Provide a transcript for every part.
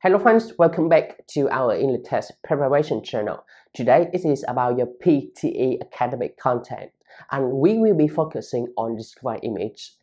Hello friends, welcome back to our English test preparation channel. Today it is about your PTE Academic content and we will be focusing on describe image.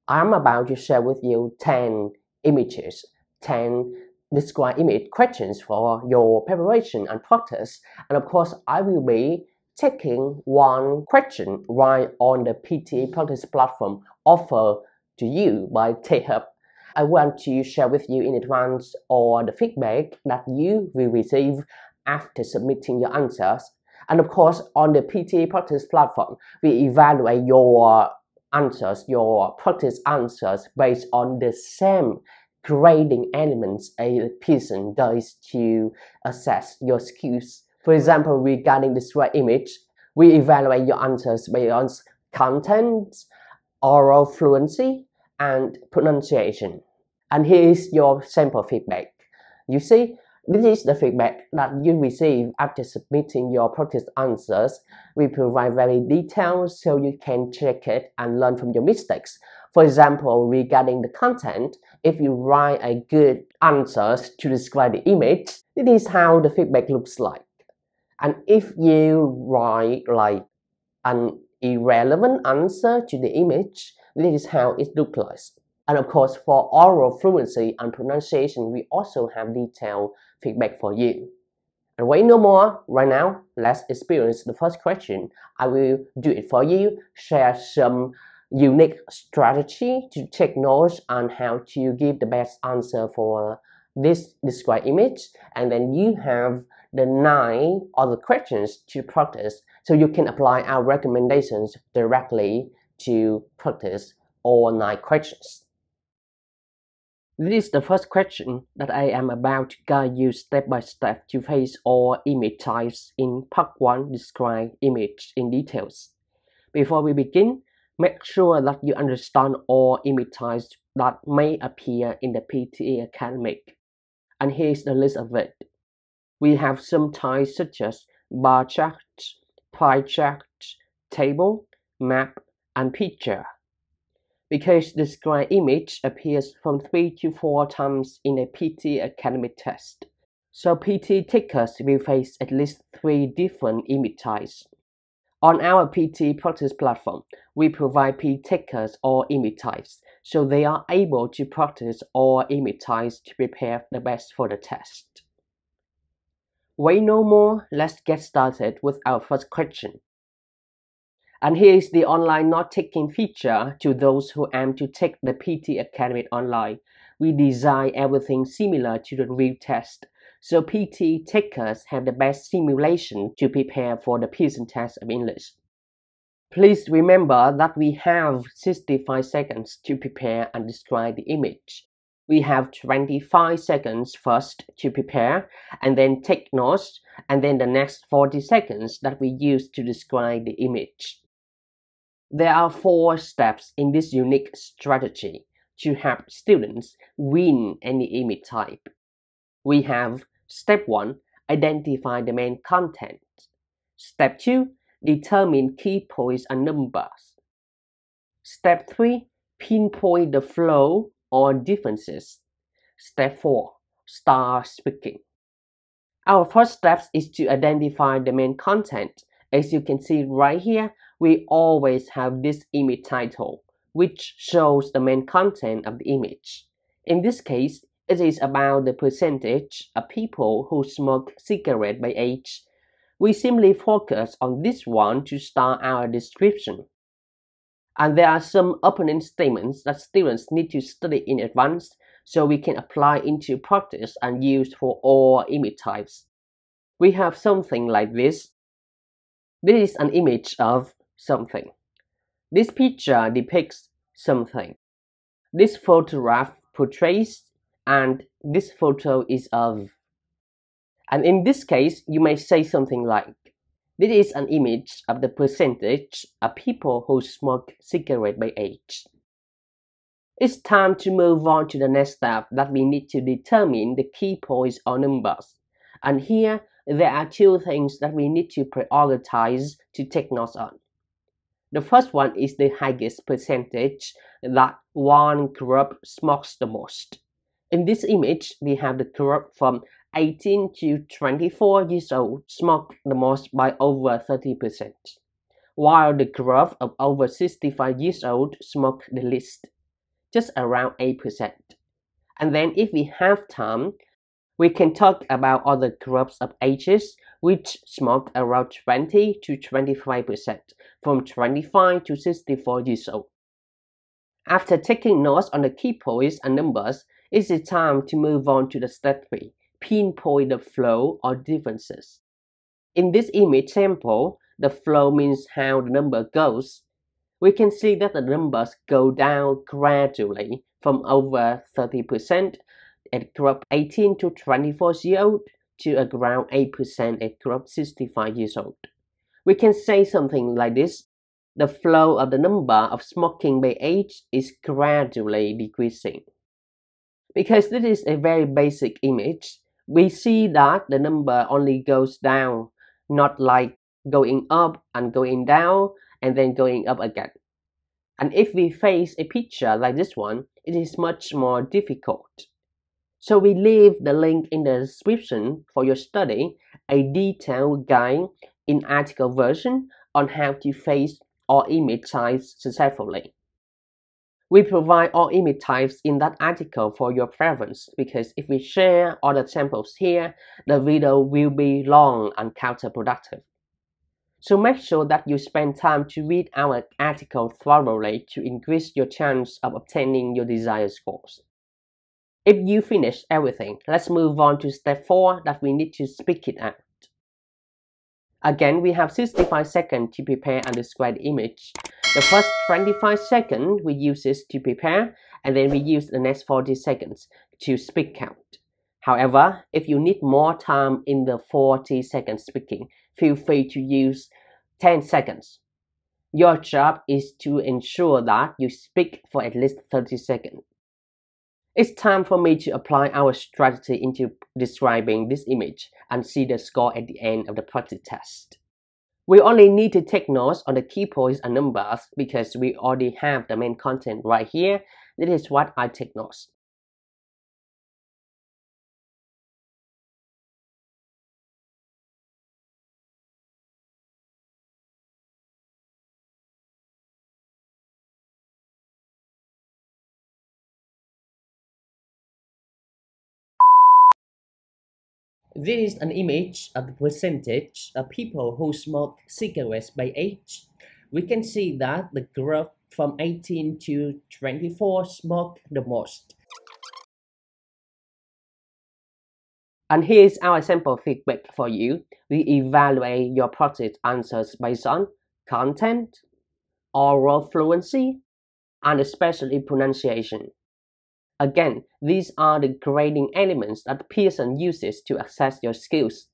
I'm about to share with you 10 images, 10 describe image questions for your preparation and practice, and of course I will be taking one question right on the PTE Practice Platform offered to you by DET. I want to share with you in advance all the feedback that you will receive after submitting your answers. And of course, on the PTE Practice Platform, we evaluate your answers, your practice answers based on the same grading elements a person does to assess your skills. For example, regarding the describe image, we evaluate your answers based on content, oral fluency, and pronunciation. And here is your sample feedback. You see, this is the feedback that you receive after submitting your practice answers. We provide very detailed so you can check it and learn from your mistakes. For example, regarding the content, if you write a good answers to describe the image, this is how the feedback looks like. And if you write like an irrelevant answer to the image, this is how it looks like. And of course, for oral fluency and pronunciation, we also have detailed feedback for you. And wait no more, right now, let's experience the first question. I will do it for you, share some unique strategy to take notes on how to give the best answer for this described image. And then you have the 9 other questions to practice, so you can apply our recommendations directly to practice all 9 questions. This is the first question that I am about to guide you step by step to face all image types in part 1 describe image in details. Before we begin, make sure that you understand all image types that may appear in the PTE Academic. And here's the list of it. We have some types such as bar chart, pie chart, table, map, and picture. Because the described image appears from 3 to 4 times in a PTE Academic test. So PTE takers will face at least 3 different image types. On our PTE Practice Platform, we provide PTE takers all image types, so they are able to practice all image types to prepare the best for the test. Wait no more, let's get started with our first question. And here is the online note-taking feature to those who aim to take the PTE Academic online. We design everything similar to the real test, so PTE takers have the best simulation to prepare for the Pearson test of English. Please remember that we have 65 seconds to prepare and describe the image. We have 25 seconds first to prepare and then take notes, and then the next 40 seconds that we use to describe the image. There are 4 steps in this unique strategy to help students win any image type. We have Step 1, identify the main content. Step 2, determine key points and numbers. Step 3, pinpoint the flow or differences. Step 4, start speaking. Our first step is to identify the main content. As you can see right here, we always have this image title, which shows the main content of the image. In this case, it is about the percentage of people who smoke cigarettes by age. We simply focus on this one to start our description. And there are some opening statements that students need to study in advance, so we can apply into practice and use for all image types. We have something like this. This is an image of something. This picture depicts something. This photograph portrays, and this photo is of. And in this case, you may say something like, this is an image of the percentage of people who smoke cigarettes by age. It's time to move on to the next step that we need to determine the key points or numbers. And here, there are 2 things that we need to prioritize to take notes on. The first one is the highest percentage that one group smokes the most. In this image, we have the group from 18 to 24 years old smoke the most by over 30%, while the group of over 65 years old smoke the least, just around 8%. And then if we have time, we can talk about other groups of ages which smoke around 20 to 25%, from 25 to 64 years old. After taking notes on the key points and numbers, it is time to move on to the step 3, pinpoint the flow or differences. In this image sample, the flow means how the number goes. We can see that the numbers go down gradually from over 30% at group 18 to 24 years old to around 8% at group 65 years old. We can say something like this: the flow of the number of smoking by age is gradually decreasing. Because this is a very basic image, we see that the number only goes down, not like going up and going down and then going up again. And if we face a picture like this one, it is much more difficult. So we leave the link in the description for your study, a detailed guide in article version on how to face all image types successfully. We provide all image types in that article for your preference, because if we share all the samples here, the video will be long and counterproductive. So make sure that you spend time to read our article thoroughly to increase your chance of obtaining your desired scores. If you finish everything, let's move on to step 4, that we need to speak it out. Again, we have 65 seconds to prepare and describe the image. The first 25 seconds we use this to prepare, and then we use the next 40 seconds to speak out. However, if you need more time in the 40 seconds speaking, feel free to use 10 seconds. Your job is to ensure that you speak for at least 30 seconds. It's time for me to apply our strategy into describing this image and see the score at the end of the practice test. We only need to take notes on the key points and numbers because we already have the main content right here. This is what I take notes. This is an image of the percentage of people who smoke cigarettes by age. We can see that the group from 18 to 24 smoke the most. And here's our sample feedback for you. We evaluate your practice answers based on content, oral fluency, and especially pronunciation. Again, these are the grading elements that Pearson uses to assess your skills.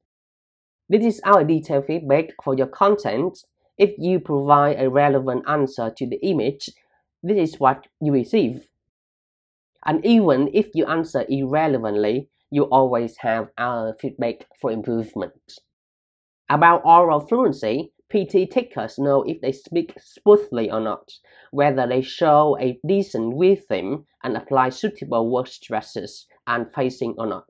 This is our detailed feedback for your content. If you provide a relevant answer to the image, this is what you receive. And even if you answer irrelevantly, you always have our feedback for improvement. About oral fluency, PT takers know if they speak smoothly or not, whether they show a decent rhythm and apply suitable word stresses and phrasing or not.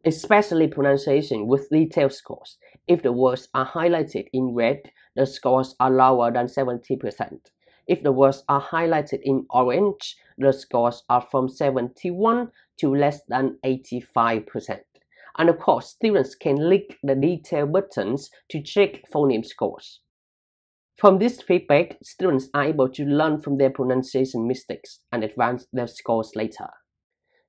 Especially pronunciation with detailed scores. If the words are highlighted in red, the scores are lower than 70%. If the words are highlighted in orange, the scores are from 71 to less than 85%. And of course, students can click the detail buttons to check phoneme scores. From this feedback, students are able to learn from their pronunciation mistakes and advance their scores later.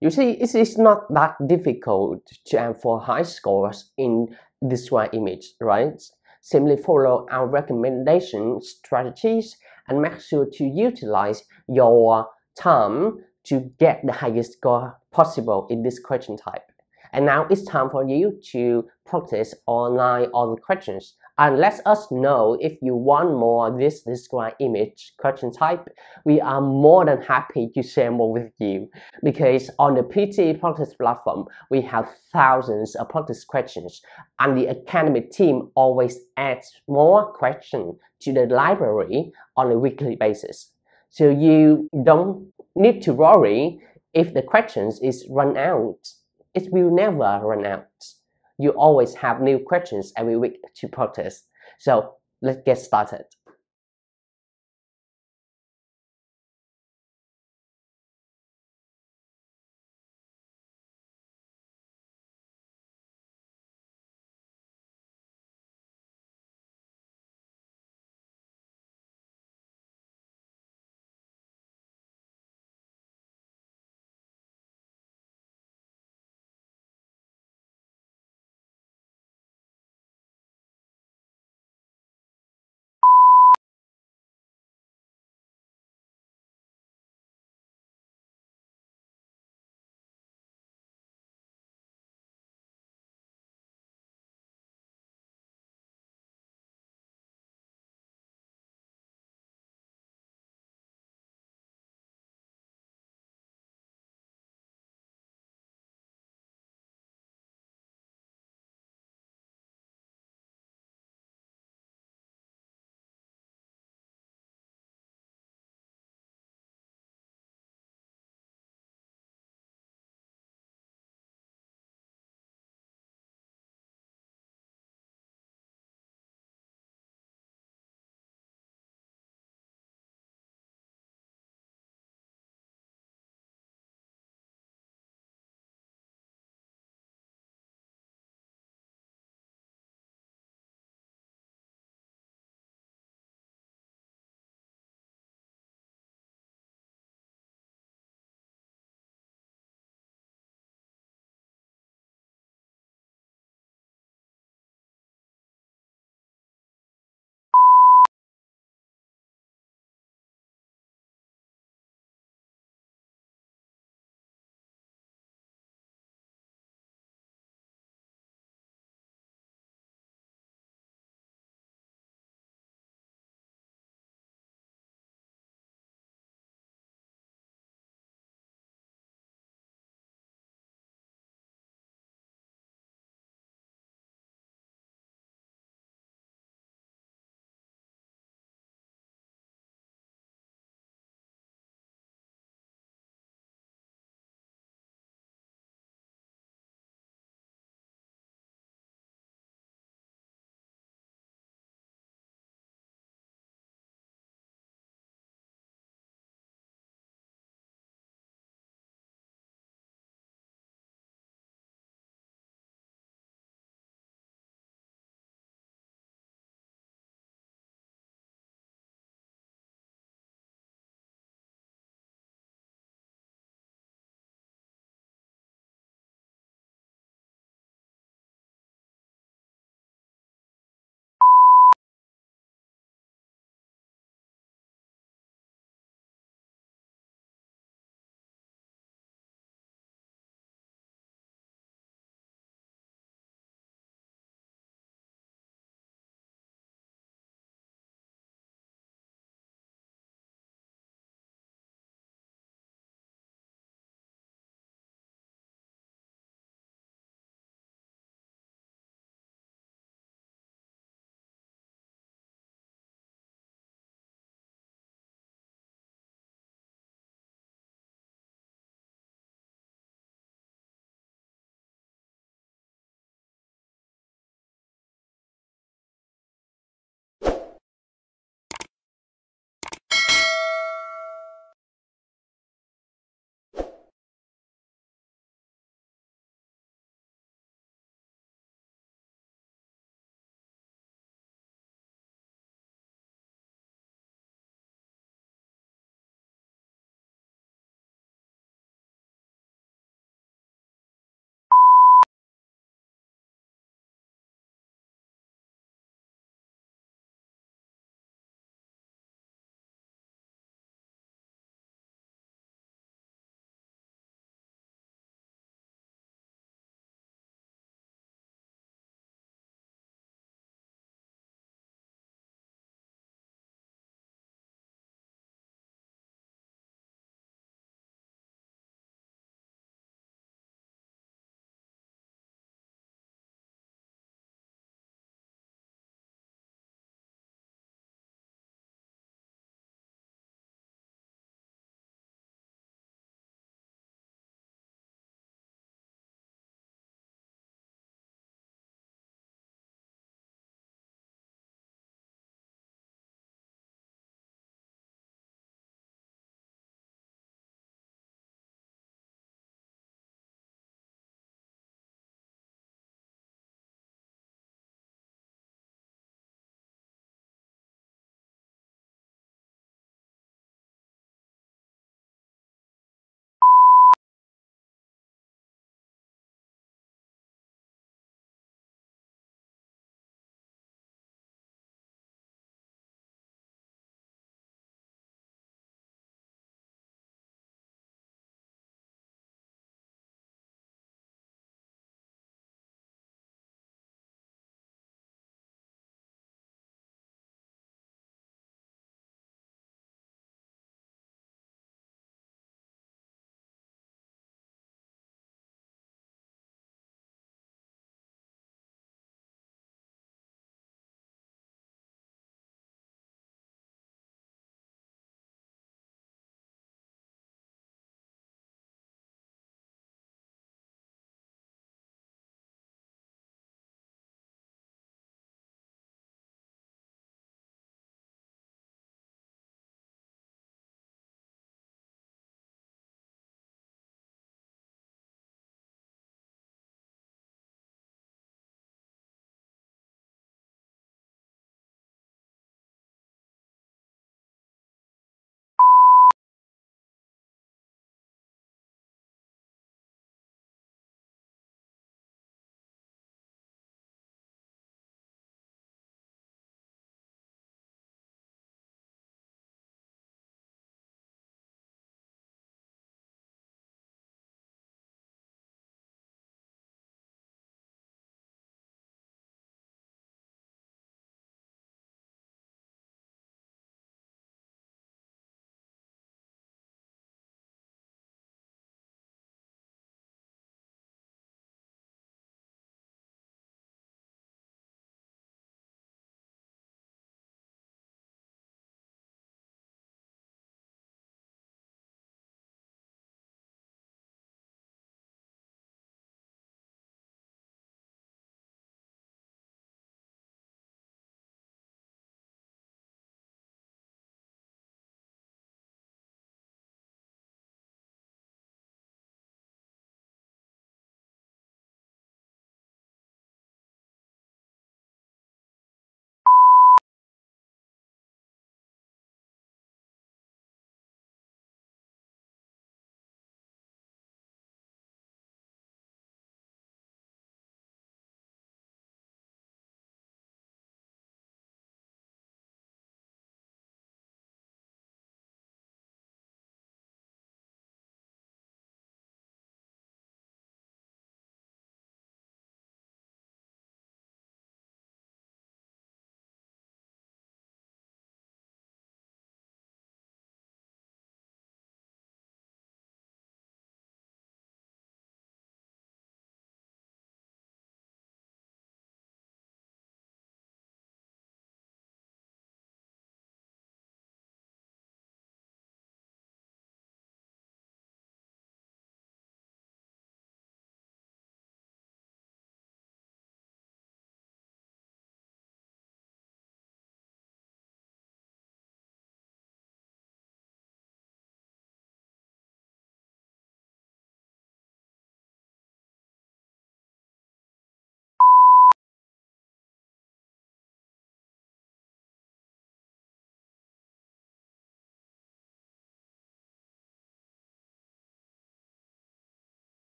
You see, it is not that difficult to aim for high scores in this one image, right? Simply follow our recommendation strategies and make sure to utilize your time to get the highest score possible in this question type. And now it's time for you to practice online all the questions. And let us know if you want more of this describe image question type. We are more than happy to share more with you, because on the PTE Practice Platform, we have thousands of practice questions, and the academic team always adds more questions to the library on a weekly basis. So you don't need to worry If the questions is run out, it will never run out. You always have new questions every week to practice. So let's get started.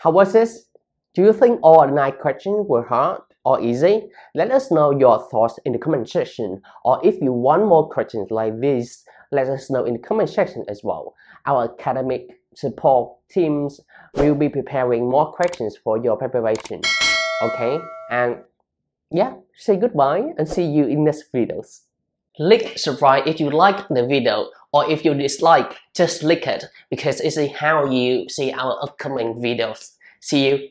How was this? Do you think all 9 questions were hard or easy? Let us know your thoughts in the comment section, or if you want more questions like this, let us know in the comment section as well. Our academic support teams will be preparing more questions for your preparation. Okay, and yeah, say goodbye and see you in next videos. Click subscribe if you like the video, or if you dislike, just click it because it's how you see our upcoming videos. See you.